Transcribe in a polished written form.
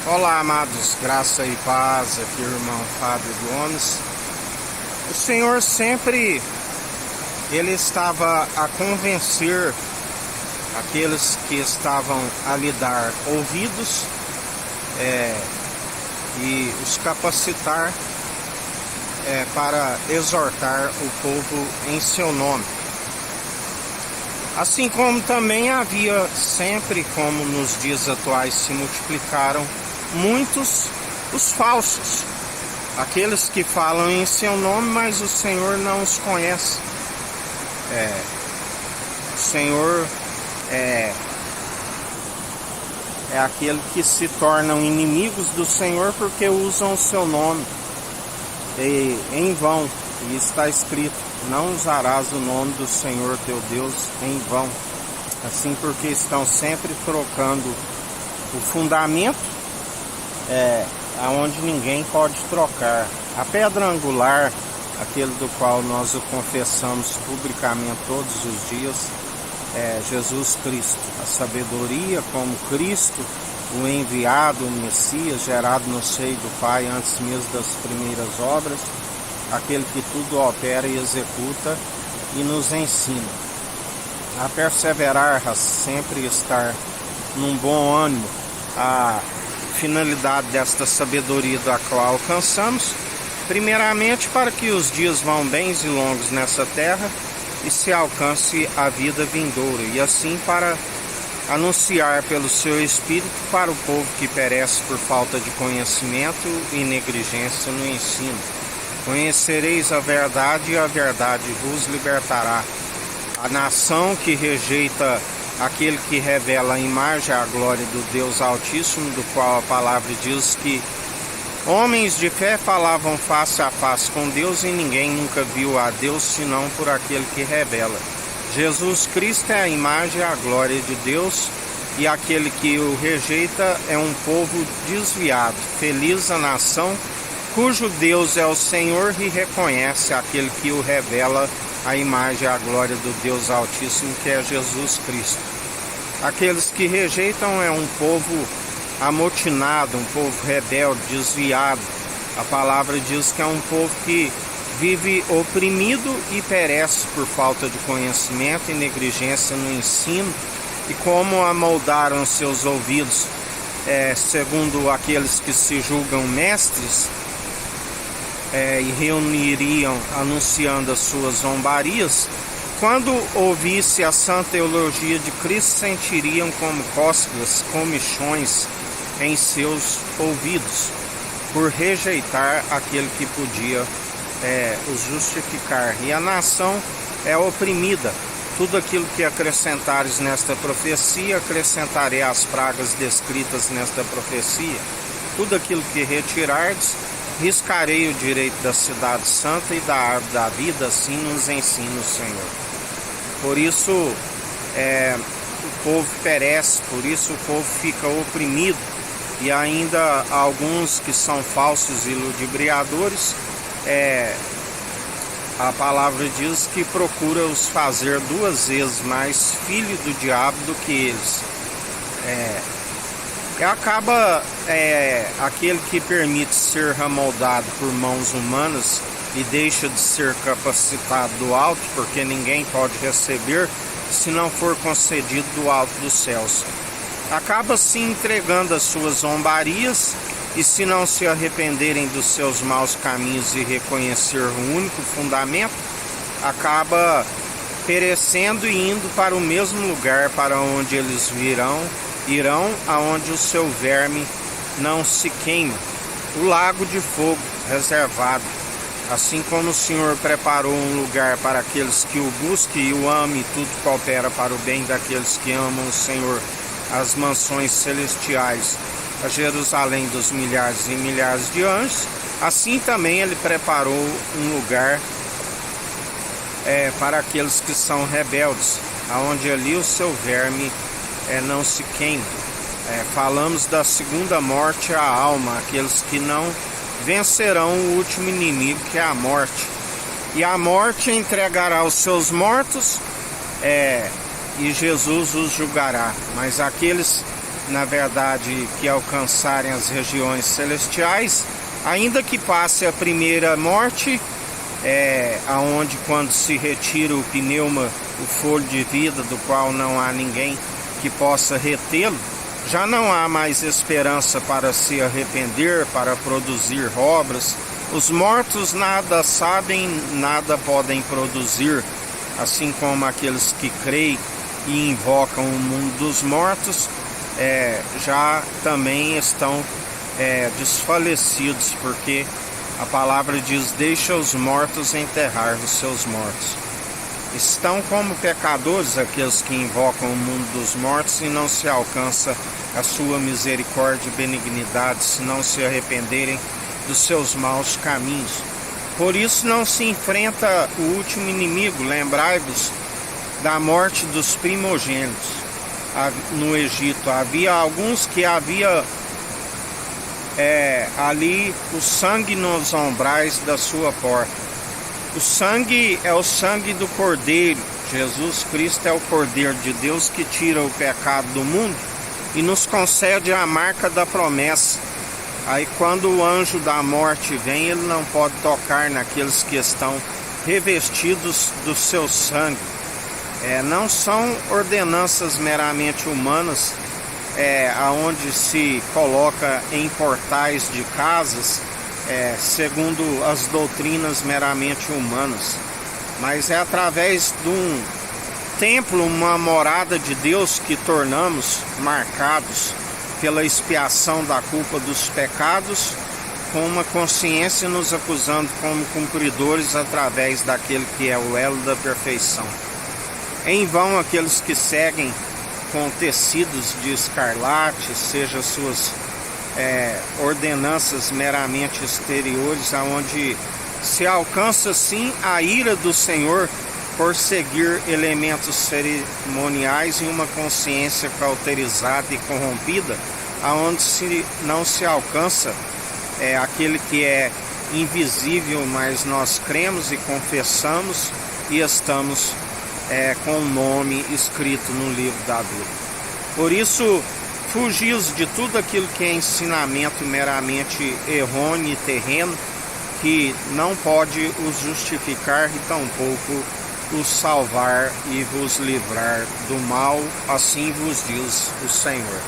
Olá, amados, graça e paz, aqui o irmão Fábio Gomes. O Senhor sempre, Ele estava a convencer aqueles que estavam a lhe dar ouvidos e os capacitar para exortar o povo em seu nome. Assim como também havia sempre, como nos dias atuais se multiplicaram, muitos os falsos, aqueles que falam em seu nome, mas o Senhor não os conhece. O Senhor é aquele que se tornam inimigos do Senhor porque usam o seu nome e em vão. E está escrito: não usarás o nome do Senhor teu Deus em vão. Assim, porque estão sempre trocando o fundamento aonde ninguém pode trocar. A pedra angular, aquele do qual nós o confessamos publicamente todos os dias, é Jesus Cristo. A sabedoria como Cristo, o enviado, o Messias, gerado no seio do Pai antes mesmo das primeiras obras, aquele que tudo opera e executa e nos ensina a perseverar, a sempre estar num bom ânimo. A finalidade desta sabedoria da qual alcançamos, primeiramente para que os dias vão bens e longos nessa terra e se alcance a vida vindoura, e assim para anunciar pelo seu Espírito para o povo que perece por falta de conhecimento e negligência no ensino. Conhecereis a verdade e a verdade vos libertará. A nação que rejeita aquele que revela a imagem e a glória do Deus Altíssimo, do qual a palavra diz que homens de fé falavam face a face com Deus e ninguém nunca viu a Deus senão por aquele que revela. Jesus Cristo é a imagem e a glória de Deus, e aquele que o rejeita é um povo desviado. Feliz a nação cujo Deus é o Senhor e reconhece aquele que o revela a imagem e a glória do Deus Altíssimo, que é Jesus Cristo. Aqueles que rejeitam é um povo amotinado, um povo rebelde, desviado. A palavra diz que é um povo que vive oprimido e perece por falta de conhecimento e negligência no ensino. E como amoldaram seus ouvidos, segundo aqueles que se julgam mestres, e reuniriam anunciando as suas zombarias, quando ouvisse a santa teologia de Cristo, sentiriam como cócegas, comichões em seus ouvidos, por rejeitar aquele que podia os justificar. E a nação é oprimida. Tudo aquilo que acrescentares nesta profecia, acrescentarei as pragas descritas nesta profecia. Tudo aquilo que retirardes, riscarei o direito da cidade santa e da árvore da vida, assim nos ensina o Senhor. Por isso o povo perece, por isso o povo fica oprimido, e ainda alguns que são falsos e ludibriadores, a palavra diz que procura os fazer 2 vezes mais filho do diabo do que eles. E acaba aquele que permite ser amoldado por mãos humanas e deixa de ser capacitado do alto, porque ninguém pode receber se não for concedido do alto dos céus. Acaba se entregando às suas zombarias, e se não se arrependerem dos seus maus caminhos e reconhecer o único fundamento, acaba perecendo e indo para o mesmo lugar para onde eles irão aonde o seu verme não se queima, o lago de fogo reservado. Assim como o Senhor preparou um lugar para aqueles que o busquem e o amem, tudo coopera para o bem daqueles que amam o Senhor, as mansões celestiais, a Jerusalém dos milhares e milhares de anjos. Assim também Ele preparou um lugar para aqueles que são rebeldes, aonde ali o seu verme não se queima. Falamos da segunda morte, a alma, aqueles que não vencerão o último inimigo, que é a morte. E a morte entregará os seus mortos, e Jesus os julgará. Mas aqueles na verdade, que alcançarem as regiões celestiais, ainda que passe a primeira morte, aonde quando se retira o pneuma, o fôlego de vida, do qual não há ninguém que possa retê-lo, já não há mais esperança para se arrepender, para produzir obras. Os mortos nada sabem, nada podem produzir, assim como aqueles que creem e invocam o mundo dos mortos, já também estão desfalecidos, porque a palavra diz: deixa os mortos enterrar os seus mortos. Estão como pecadores aqueles que invocam o mundo dos mortos e não se alcança a sua misericórdia e benignidade, se não se arrependerem dos seus maus caminhos. Por isso não se enfrenta o último inimigo. Lembrai-vos da morte dos primogênitos no Egito. Havia alguns que havia ali o sangue nos umbrais da sua porta. O sangue é o sangue do Cordeiro. Jesus Cristo é o Cordeiro de Deus que tira o pecado do mundo e nos concede a marca da promessa. Aí quando o anjo da morte vem, ele não pode tocar naqueles que estão revestidos do seu sangue. Não são ordenanças meramente humanas, aonde se coloca em portais de casas, segundo as doutrinas meramente humanas, mas é através de um templo, uma morada de Deus, que tornamos marcados pela expiação da culpa dos pecados, com uma consciência nos acusando como cumpridores através daquele que é o elo da perfeição. Em vão aqueles que seguem com tecidos de escarlate, seja suas ordenanças meramente exteriores, aonde se alcança sim a ira do Senhor por seguir elementos cerimoniais e uma consciência cauterizada e corrompida, aonde não se alcança aquele que é invisível, mas nós cremos e confessamos e estamos com o nome escrito no livro da vida. Por isso, fugis de tudo aquilo que é ensinamento meramente errôneo e terreno, que não pode os justificar e tampouco os salvar e vos livrar do mal, assim vos diz o Senhor.